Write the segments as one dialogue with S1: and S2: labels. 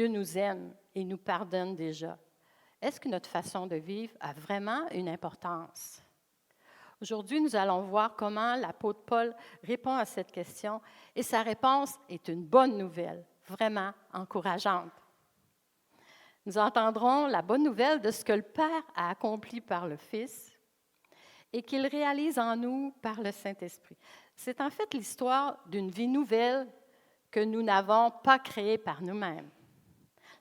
S1: Dieu nous aime et nous pardonne déjà, est-ce que notre façon de vivre a vraiment une importance? Aujourd'hui, nous allons voir comment l'apôtre Paul répond à cette question et sa réponse est une bonne nouvelle, vraiment encourageante. Nous entendrons la bonne nouvelle de ce que le Père a accompli par le Fils et qu'il réalise en nous par le Saint-Esprit. C'est en fait l'histoire d'une vie nouvelle que nous n'avons pas créée par nous-mêmes.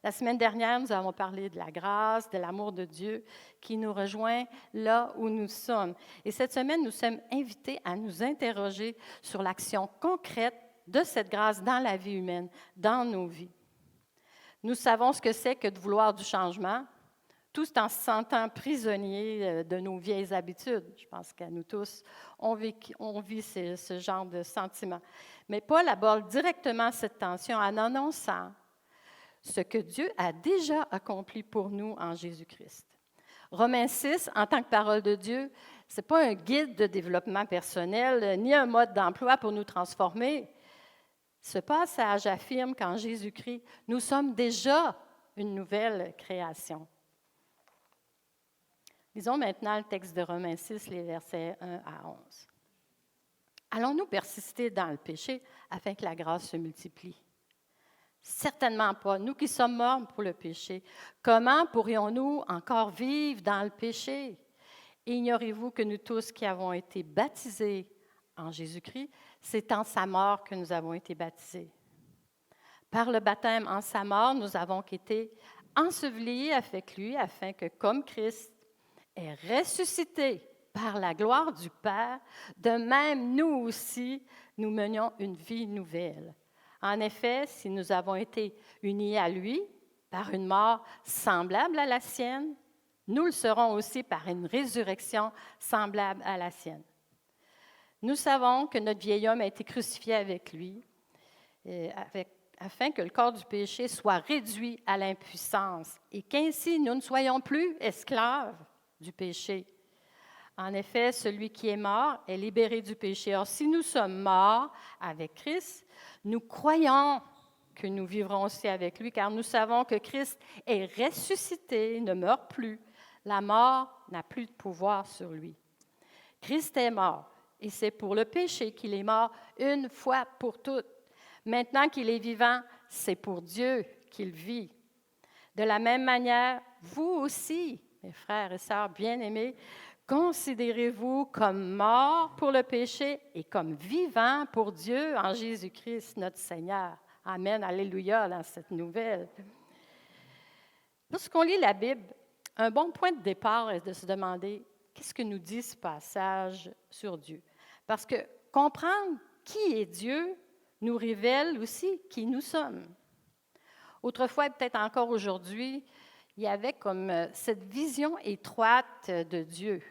S1: La semaine dernière, nous avons parlé de la grâce, de l'amour de Dieu qui nous rejoint là où nous sommes. Et cette semaine, nous sommes invités à nous interroger sur l'action concrète de cette grâce dans la vie humaine, dans nos vies. Nous savons ce que c'est que de vouloir du changement, tout en se sentant prisonniers de nos vieilles habitudes. Je pense qu'à nous tous, on vit ce genre de sentiment. Mais Paul aborde directement cette tension en annonçant ce que Dieu a déjà accompli pour nous en Jésus-Christ. Romains 6, en tant que parole de Dieu, ce n'est pas un guide de développement personnel, ni un mode d'emploi pour nous transformer. Ce passage affirme qu'en Jésus-Christ, nous sommes déjà une nouvelle création. Lisons maintenant le texte de Romains 6, les versets 1 à 11. Allons-nous persister dans le péché afin que la grâce se multiplie? Certainement pas. Nous qui sommes morts pour le péché, comment pourrions-nous encore vivre dans le péché? Ignorez-vous que nous tous qui avons été baptisés en Jésus-Christ, c'est en sa mort que nous avons été baptisés. Par le baptême en sa mort, nous avons été ensevelis avec lui afin que, comme Christ est ressuscité par la gloire du Père, de même nous aussi, nous menions une vie nouvelle. En effet, si nous avons été unis à lui par une mort semblable à la sienne, nous le serons aussi par une résurrection semblable à la sienne. Nous savons que notre vieil homme a été crucifié avec lui, afin que le corps du péché soit réduit à l'impuissance et qu'ainsi nous ne soyons plus esclaves du péché. En effet, celui qui est mort est libéré du péché. Or, si nous sommes morts avec Christ, nous croyons que nous vivrons aussi avec lui, car nous savons que Christ est ressuscité, ne meurt plus. La mort n'a plus de pouvoir sur lui. Christ est mort, et c'est pour le péché qu'il est mort une fois pour toutes. Maintenant qu'il est vivant, c'est pour Dieu qu'il vit. De la même manière, vous aussi, mes frères et sœurs bien-aimés, considérez-vous comme morts pour le péché et comme vivants pour Dieu en Jésus-Christ, notre Seigneur. Amen, alléluia, dans cette nouvelle. Lorsqu'on lit la Bible, un bon point de départ est de se demander qu'est-ce que nous dit ce passage sur Dieu. Parce que comprendre qui est Dieu nous révèle aussi qui nous sommes. Autrefois, et peut-être encore aujourd'hui, il y avait comme cette vision étroite de Dieu.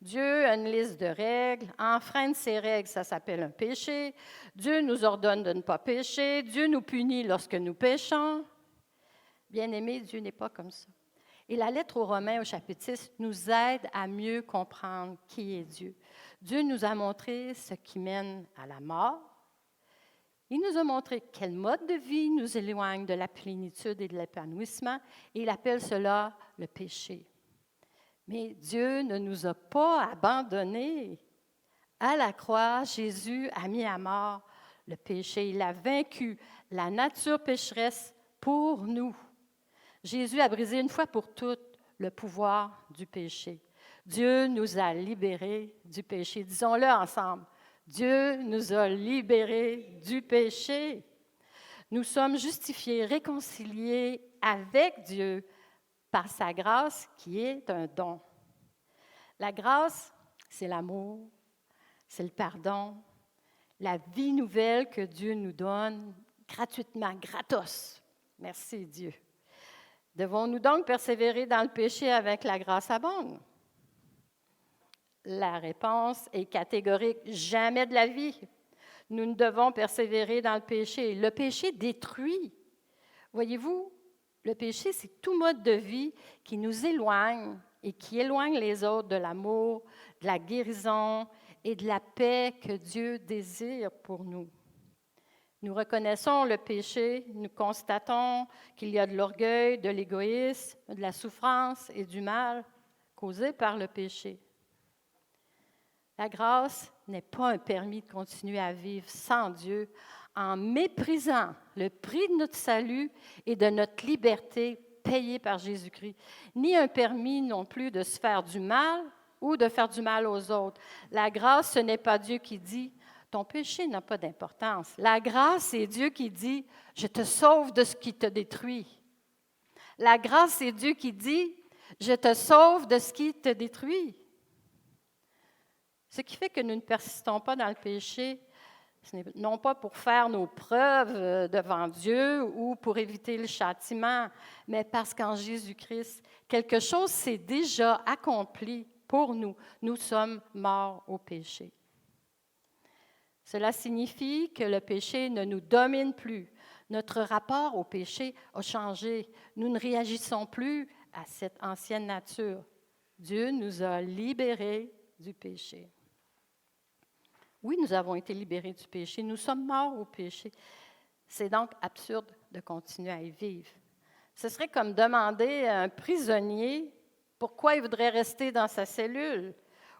S1: Dieu a une liste de règles. Enfreindre ces règles, ça s'appelle un péché. Dieu nous ordonne de ne pas pécher. Dieu nous punit lorsque nous péchons. Bien-aimé, Dieu n'est pas comme ça. Et la lettre aux Romains au chapitre 6 nous aide à mieux comprendre qui est Dieu. Dieu nous a montré ce qui mène à la mort. Il nous a montré quel mode de vie nous éloigne de la plénitude et de l'épanouissement, et il appelle cela le péché. Mais Dieu ne nous a pas abandonnés. À la croix, Jésus a mis à mort le péché. Il a vaincu la nature pécheresse pour nous. Jésus a brisé une fois pour toutes le pouvoir du péché. Dieu nous a libérés du péché. Disons-le ensemble. Dieu nous a libérés du péché. Nous sommes justifiés, réconciliés avec Dieu par sa grâce qui est un don. La grâce, c'est l'amour, c'est le pardon, la vie nouvelle que Dieu nous donne gratuitement, gratos. Merci Dieu. Devons-nous donc persévérer dans le péché avec la grâce abonde? La réponse est catégorique, jamais de la vie. Nous ne devons persévérer dans le péché. Le péché détruit. Voyez-vous, le péché, c'est tout mode de vie qui nous éloigne et qui éloigne les autres de l'amour, de la guérison et de la paix que Dieu désire pour nous. Nous reconnaissons le péché, nous constatons qu'il y a de l'orgueil, de l'égoïsme, de la souffrance et du mal causés par le péché. La grâce n'est pas un permis de continuer à vivre sans Dieu en méprisant le prix de notre salut et de notre liberté payée par Jésus-Christ, ni un permis non plus de se faire du mal ou de faire du mal aux autres. La grâce, ce n'est pas Dieu qui dit « ton péché n'a pas d'importance ». La grâce, c'est Dieu qui dit « je te sauve de ce qui te détruit ». La grâce, c'est Dieu qui dit « je te sauve de ce qui te détruit ». Ce qui fait que nous ne persistons pas dans le péché, ce n'est non pas pour faire nos preuves devant Dieu ou pour éviter le châtiment, mais parce qu'en Jésus-Christ, quelque chose s'est déjà accompli pour nous. Nous sommes morts au péché. Cela signifie que le péché ne nous domine plus. Notre rapport au péché a changé. Nous ne réagissons plus à cette ancienne nature. Dieu nous a libérés du péché. Oui, nous avons été libérés du péché. Nous sommes morts au péché. C'est donc absurde de continuer à y vivre. Ce serait comme demander à un prisonnier pourquoi il voudrait rester dans sa cellule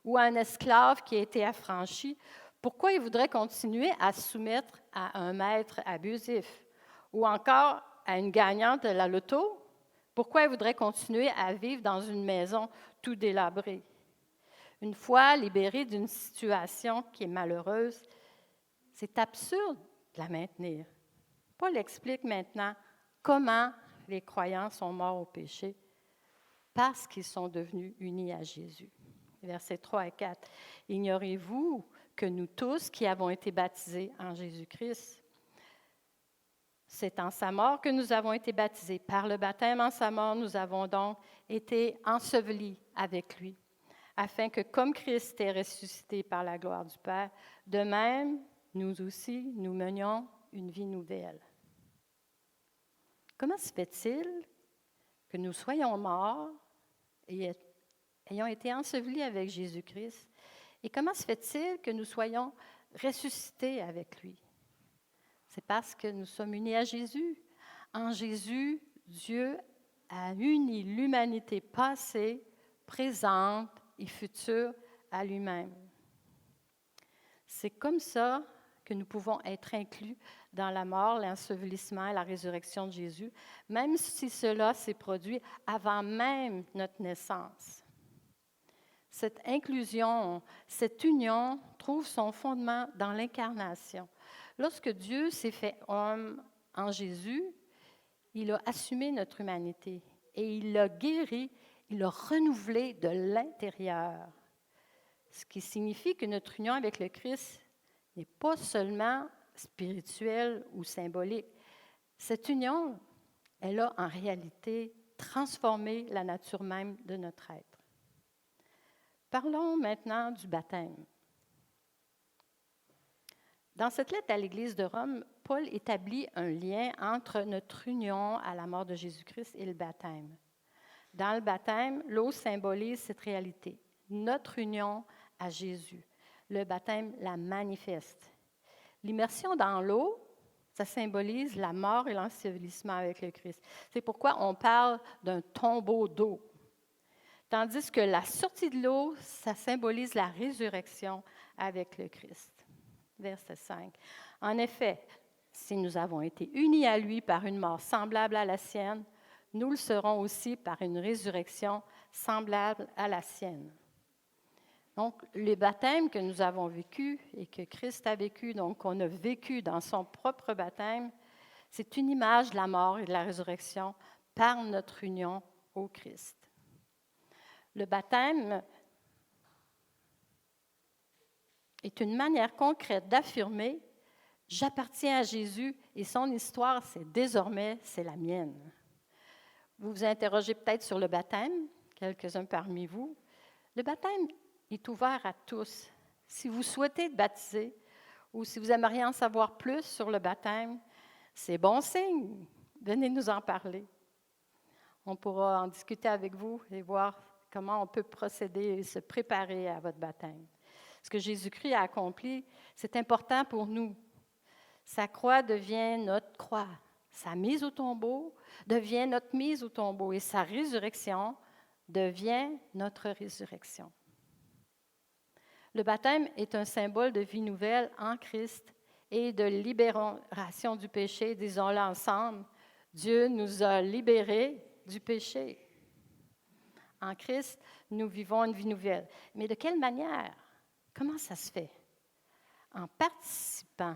S1: ou à un esclave qui a été affranchi, pourquoi il voudrait continuer à se soumettre à un maître abusif ou encore à une gagnante de la loto, pourquoi il voudrait continuer à vivre dans une maison tout délabrée. Une fois libéré d'une situation qui est malheureuse, c'est absurde de la maintenir. Paul explique maintenant comment les croyants sont morts au péché parce qu'ils sont devenus unis à Jésus. Versets 3 et 4. « Ignorez-vous que nous tous qui avons été baptisés en Jésus-Christ, c'est en sa mort que nous avons été baptisés. Par le baptême en sa mort, nous avons donc été ensevelis avec lui, afin que, comme Christ est ressuscité par la gloire du Père, de même, nous aussi, nous menions une vie nouvelle. » Comment se fait-il que nous soyons morts et ayons été ensevelis avec Jésus-Christ? Et comment se fait-il que nous soyons ressuscités avec lui? C'est parce que nous sommes unis à Jésus. En Jésus, Dieu a uni l'humanité passée, présente et future à lui-même. C'est comme ça que nous pouvons être inclus dans la mort, l'ensevelissement et la résurrection de Jésus, même si cela s'est produit avant même notre naissance. Cette inclusion, cette union trouve son fondement dans l'incarnation. Lorsque Dieu s'est fait homme en Jésus, il a assumé notre humanité et il l'a guéri, il l'a renouvelé de l'intérieur. Ce qui signifie que notre union avec le Christ n'est pas seulement spirituelle ou symbolique. Cette union, elle a en réalité transformé la nature même de notre être. Parlons maintenant du baptême. Dans cette lettre à l'Église de Rome, Paul établit un lien entre notre union à la mort de Jésus-Christ et le baptême. Dans le baptême, l'eau symbolise cette réalité, notre union à Jésus. Le baptême la manifeste. L'immersion dans l'eau, ça symbolise la mort et l'ensevelissement avec le Christ. C'est pourquoi on parle d'un tombeau d'eau. Tandis que la sortie de l'eau, ça symbolise la résurrection avec le Christ. Verset 5. En effet, si nous avons été unis à lui par une mort semblable à la sienne, nous le serons aussi par une résurrection semblable à la sienne. Donc, les baptêmes que nous avons vécus et que Christ a vécu, donc qu'on a vécu dans son propre baptême, c'est une image de la mort et de la résurrection par notre union au Christ. Le baptême est une manière concrète d'affirmer « J'appartiens à Jésus et son histoire, c'est la mienne ». Vous vous interrogez peut-être sur le baptême, quelques-uns parmi vous. Le baptême est ouvert à tous. Si vous souhaitez être baptisé ou si vous aimeriez en savoir plus sur le baptême, c'est bon signe. Venez nous en parler. On pourra en discuter avec vous et voir comment on peut procéder et se préparer à votre baptême. Ce que Jésus-Christ a accompli, c'est important pour nous. Sa croix devient notre croix. Sa mise au tombeau devient notre mise au tombeau. Et sa résurrection devient notre résurrection. Le baptême est un symbole de vie nouvelle en Christ et de libération du péché. Disons-le ensemble, Dieu nous a libérés du péché. En Christ, nous vivons une vie nouvelle. Mais de quelle manière? Comment ça se fait? En participant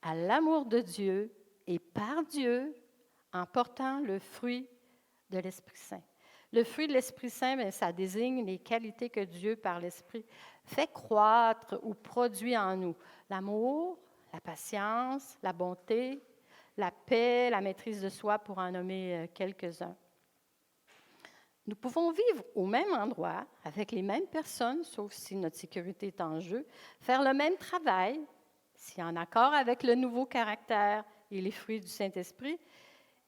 S1: à l'amour de Dieu et par Dieu, en portant le fruit de l'Esprit Saint. Le fruit de l'Esprit Saint, bien, ça désigne les qualités que Dieu, par l'Esprit, fait croître ou produit en nous. L'amour, la patience, la bonté, la paix, la maîtrise de soi, pour en nommer quelques-uns. Nous pouvons vivre au même endroit, avec les mêmes personnes, sauf si notre sécurité est en jeu, faire le même travail, si en accord avec le nouveau caractère et les fruits du Saint-Esprit,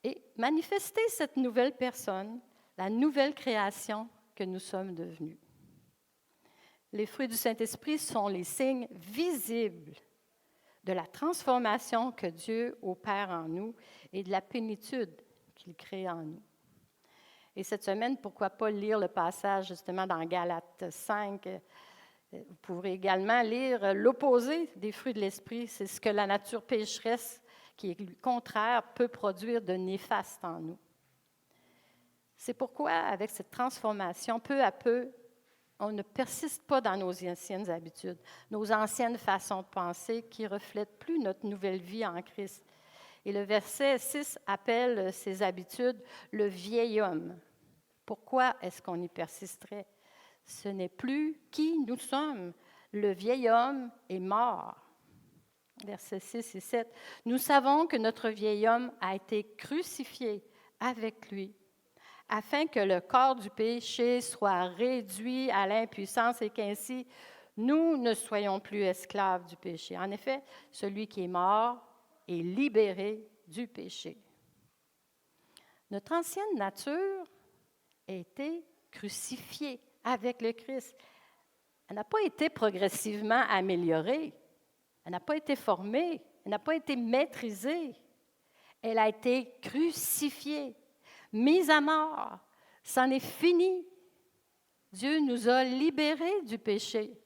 S1: et manifester cette nouvelle personne, la nouvelle création que nous sommes devenus. Les fruits du Saint-Esprit sont les signes visibles de la transformation que Dieu opère en nous et de la plénitude qu'il crée en nous. Et cette semaine, pourquoi pas lire le passage justement dans Galates 5. Vous pourrez également lire l'opposé des fruits de l'Esprit. C'est ce que la nature pécheresse, qui est contraire, peut produire de néfaste en nous. C'est pourquoi, avec cette transformation, peu à peu, on ne persiste pas dans nos anciennes habitudes, nos anciennes façons de penser qui ne reflètent plus notre nouvelle vie en Christ. Et le verset 6 appelle ces habitudes le vieil homme. Pourquoi est-ce qu'on y persisterait? Ce n'est plus qui nous sommes. Le vieil homme est mort. Versets 6 et 7. Nous savons que notre vieil homme a été crucifié avec lui, afin que le corps du péché soit réduit à l'impuissance et qu'ainsi nous ne soyons plus esclaves du péché. En effet, celui qui est mort est libéré du péché. Notre ancienne nature a été crucifiée avec le Christ. Elle n'a pas été progressivement améliorée. Elle n'a pas été formée. Elle n'a pas été maîtrisée. Elle a été crucifiée, mise à mort. C'en est fini. Dieu nous a libérés du péché.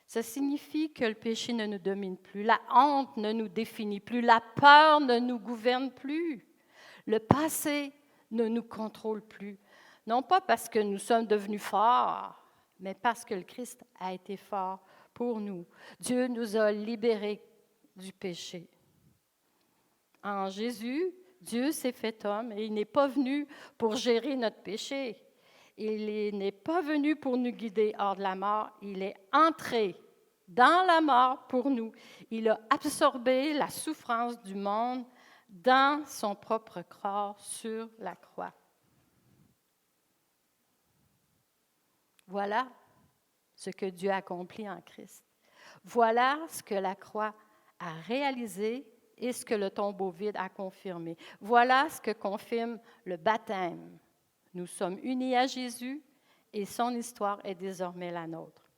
S1: Ça signifie que le péché ne nous domine plus, la honte ne nous définit plus, la peur ne nous gouverne plus, le passé ne nous contrôle plus. Non pas parce que nous sommes devenus forts, mais parce que le Christ a été fort pour nous. Dieu nous a libérés du péché. En Jésus, Dieu s'est fait homme et il n'est pas venu pour gérer notre péché. Il n'est pas venu pour nous guider hors de la mort. Il est entré dans la mort pour nous. Il a absorbé la souffrance du monde dans son propre corps sur la croix. Voilà ce que Dieu a accompli en Christ. Voilà ce que la croix a réalisé et ce que le tombeau vide a confirmé. Voilà ce que confirme le baptême. Nous sommes unis à Jésus et son histoire est désormais la nôtre.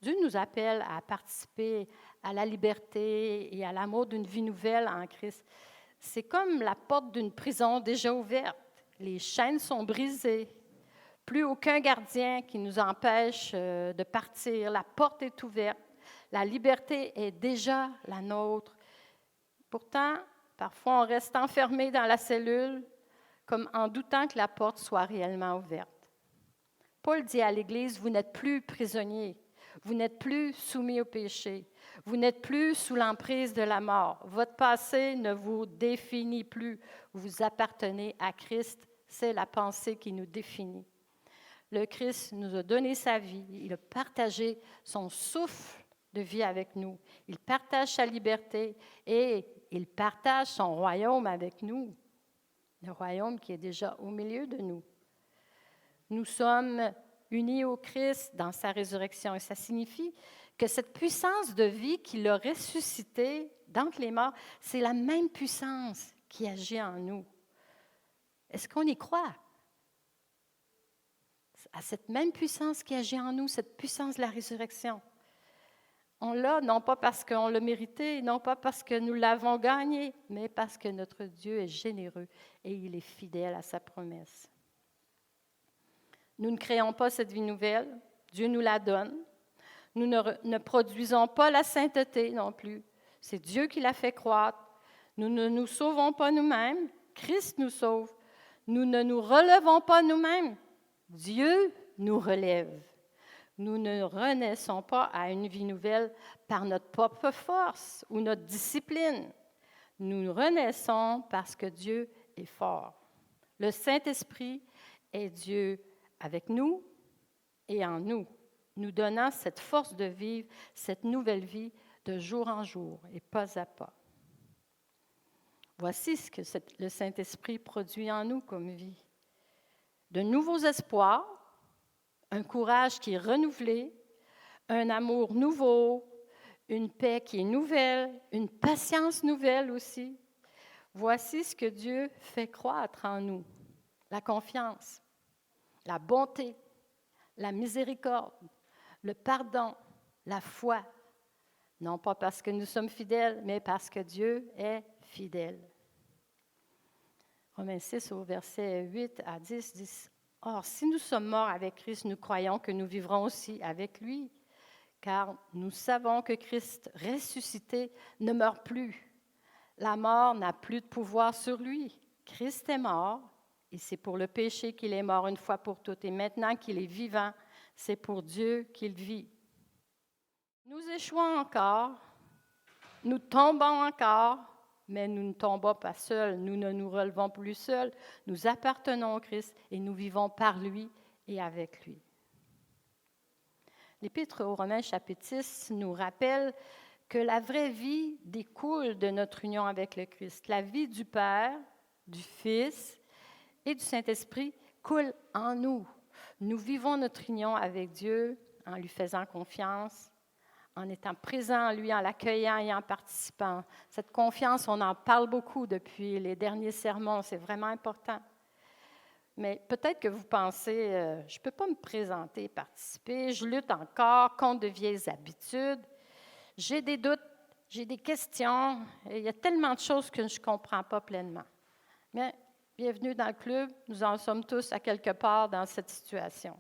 S1: Dieu nous appelle à participer à la liberté et à l'amour d'une vie nouvelle en Christ. C'est comme la porte d'une prison déjà ouverte. Les chaînes sont brisées. Plus aucun gardien qui nous empêche de partir. La porte est ouverte. La liberté est déjà la nôtre. Pourtant, parfois, on reste enfermé dans la cellule, comme en doutant que la porte soit réellement ouverte. Paul dit à l'Église, vous n'êtes plus prisonniers, vous n'êtes plus soumis au péché, vous n'êtes plus sous l'emprise de la mort. Votre passé ne vous définit plus, vous appartenez à Christ, c'est la pensée qui nous définit. Le Christ nous a donné sa vie, il a partagé son souffle de vie avec nous, il partage sa liberté et il partage son royaume avec nous, le royaume qui est déjà au milieu de nous. Nous sommes unis au Christ dans sa résurrection et ça signifie que cette puissance de vie qui l'a ressuscité d'entre les morts, c'est la même puissance qui agit en nous. Est-ce qu'on y croit? À cette même puissance qui agit en nous, cette puissance de la résurrection. On l'a non pas parce qu'on l'a mérité, non pas parce que nous l'avons gagné, mais parce que notre Dieu est généreux et il est fidèle à sa promesse. Nous ne créons pas cette vie nouvelle, Dieu nous la donne. Nous ne produisons pas la sainteté non plus. C'est Dieu qui la fait croître. Nous ne nous sauvons pas nous-mêmes, Christ nous sauve. Nous ne nous relevons pas nous-mêmes, Dieu nous relève. Nous ne renaissons pas à une vie nouvelle par notre propre force ou notre discipline. Nous renaissons parce que Dieu est fort. Le Saint-Esprit est Dieu avec nous et en nous, nous donnant cette force de vivre cette nouvelle vie de jour en jour et pas à pas. Voici ce que le Saint-Esprit produit en nous comme vie. De nouveaux espoirs, un courage qui est renouvelé, un amour nouveau, une paix qui est nouvelle, une patience nouvelle aussi. Voici ce que Dieu fait croître en nous. La confiance, la bonté, la miséricorde, le pardon, la foi. Non pas parce que nous sommes fidèles, mais parce que Dieu est fidèle. Romains 6 au verset 8 à 10 dit « Or, si nous sommes morts avec Christ, nous croyons que nous vivrons aussi avec lui, car nous savons que Christ ressuscité ne meurt plus. La mort n'a plus de pouvoir sur lui. Christ est mort, et c'est pour le péché qu'il est mort une fois pour toutes. Et maintenant qu'il est vivant, c'est pour Dieu qu'il vit. Nous échouons encore, nous tombons encore, mais nous ne tombons pas seuls, nous ne nous relevons plus seuls. Nous appartenons au Christ et nous vivons par lui et avec lui. L'Épître aux Romains, chapitre 6, nous rappelle que la vraie vie découle de notre union avec le Christ. La vie du Père, du Fils et du Saint-Esprit coule en nous. Nous vivons notre union avec Dieu en lui faisant confiance, en étant présent en lui, en l'accueillant et en participant. Cette confiance, on en parle beaucoup depuis les derniers sermons, c'est vraiment important. Mais peut-être que vous pensez, je ne peux pas me présenter, participer, je lutte encore contre de vieilles habitudes, j'ai des doutes, j'ai des questions, et il y a tellement de choses que je ne comprends pas pleinement. Mais bienvenue dans le club, nous en sommes tous à quelque part dans cette situation.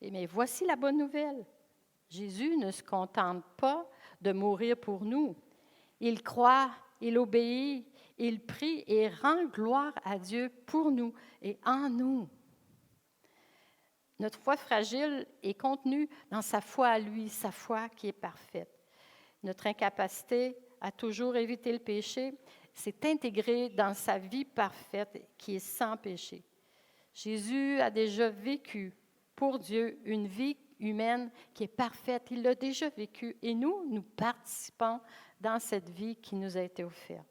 S1: Mais voici la bonne nouvelle. Jésus ne se contente pas de mourir pour nous. Il croit, il obéit, il prie et rend gloire à Dieu pour nous et en nous. Notre foi fragile est contenue dans sa foi à lui, sa foi qui est parfaite. Notre incapacité à toujours éviter le péché s'est intégrée dans sa vie parfaite qui est sans péché. Jésus a déjà vécu pour Dieu une vie humaine qui est parfaite. Il l'a déjà vécu et nous participons dans cette vie qui nous a été offerte.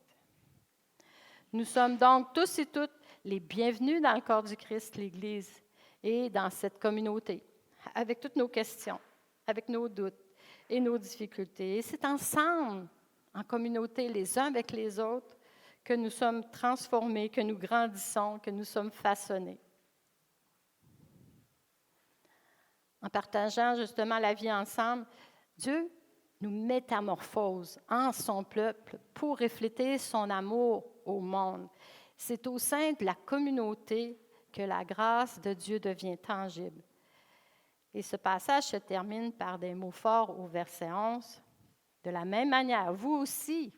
S1: Nous sommes donc tous et toutes les bienvenus dans le corps du Christ, l'Église, et dans cette communauté, avec toutes nos questions, avec nos doutes et nos difficultés. Et c'est ensemble, en communauté, les uns avec les autres, que nous sommes transformés, que nous grandissons, que nous sommes façonnés. En partageant justement la vie ensemble, Dieu nous métamorphose en son peuple pour refléter son amour au monde. C'est au sein de la communauté que la grâce de Dieu devient tangible. Et ce passage se termine par des mots forts au verset 11. De la même manière, vous aussi,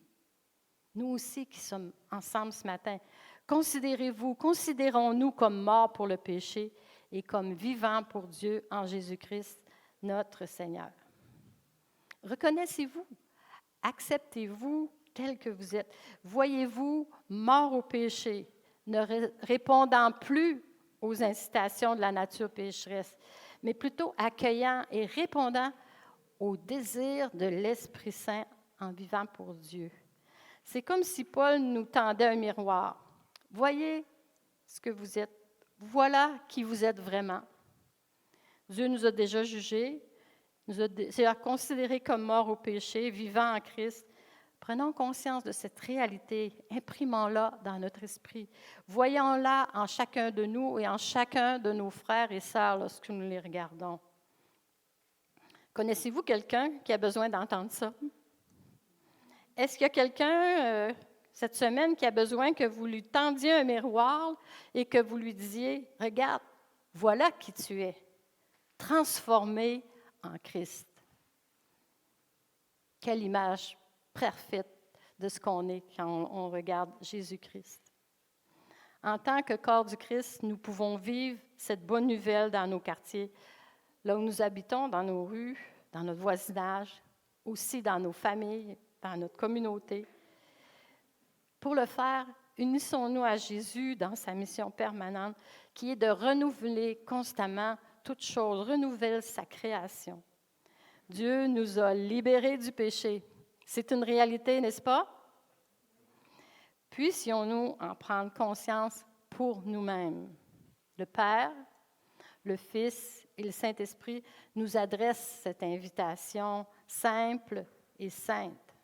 S1: nous aussi qui sommes ensemble ce matin, considérons-nous comme morts pour le péché et comme vivants pour Dieu en Jésus-Christ, notre Seigneur. Reconnaissez-vous, acceptez-vous tel que vous êtes. Voyez-vous morts au péché, ne répondant plus aux incitations de la nature pécheresse, mais plutôt accueillant et répondant au désir de l'Esprit Saint en vivant pour Dieu. C'est comme si Paul nous tendait un miroir. Voyez ce que vous êtes. Voilà qui vous êtes vraiment. Dieu nous a déjà jugés, nous a considérés comme morts au péché, vivants en Christ. Prenons conscience de cette réalité, imprimons-la dans notre esprit. Voyons-la en chacun de nous et en chacun de nos frères et sœurs lorsque nous les regardons. Connaissez-vous quelqu'un qui a besoin d'entendre ça? Est-ce qu'il y a quelqu'un cette semaine qui a besoin que vous lui tendiez un miroir et que vous lui disiez, « Regarde, voilà qui tu es, transformé en Christ. » Quelle image parfaite de ce qu'on est quand on regarde Jésus-Christ. En tant que corps du Christ, nous pouvons vivre cette bonne nouvelle dans nos quartiers, là où nous habitons, dans nos rues, dans notre voisinage, aussi dans nos familles, dans notre communauté. Pour le faire, unissons-nous à Jésus dans sa mission permanente, qui est de renouveler constamment toute chose, renouveler sa création. Dieu nous a libérés du péché. C'est une réalité, n'est-ce pas? Puissions-nous en prendre conscience pour nous-mêmes. Le Père, le Fils et le Saint-Esprit nous adressent cette invitation simple et sainte.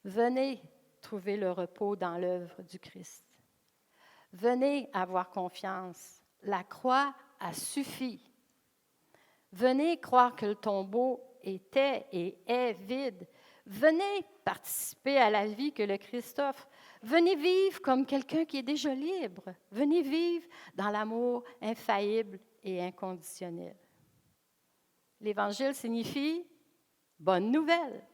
S1: Venez trouver le repos dans l'œuvre du Christ. Venez avoir confiance. La croix a suffi. Venez croire que le tombeau était et est vide. Venez participer à la vie que le Christ offre. Venez vivre comme quelqu'un qui est déjà libre. Venez vivre dans l'amour infaillible et inconditionnel. L'Évangile signifie bonne nouvelle.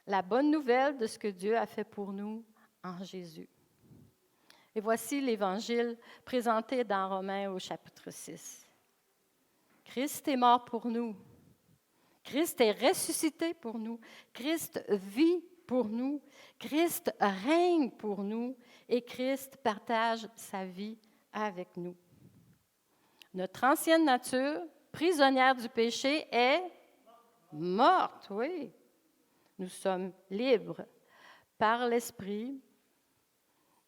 S1: La bonne nouvelle de ce que Dieu a fait pour nous en Jésus. Et voici l'Évangile présenté dans Romains au chapitre 6. Christ est mort pour nous. Christ est ressuscité pour nous. Christ vit pour nous. Christ règne pour nous. Et Christ partage sa vie avec nous. Notre ancienne nature, prisonnière du péché, est morte, oui. Nous sommes libres par l'Esprit.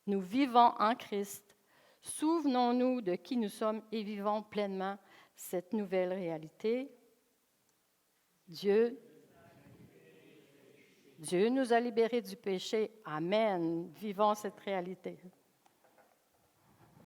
S1: Nous vivons en Christ. Souvenons-nous de qui nous sommes et vivons pleinement cette nouvelle réalité. Dieu nous a libérés du péché. Amen. Vivons cette réalité.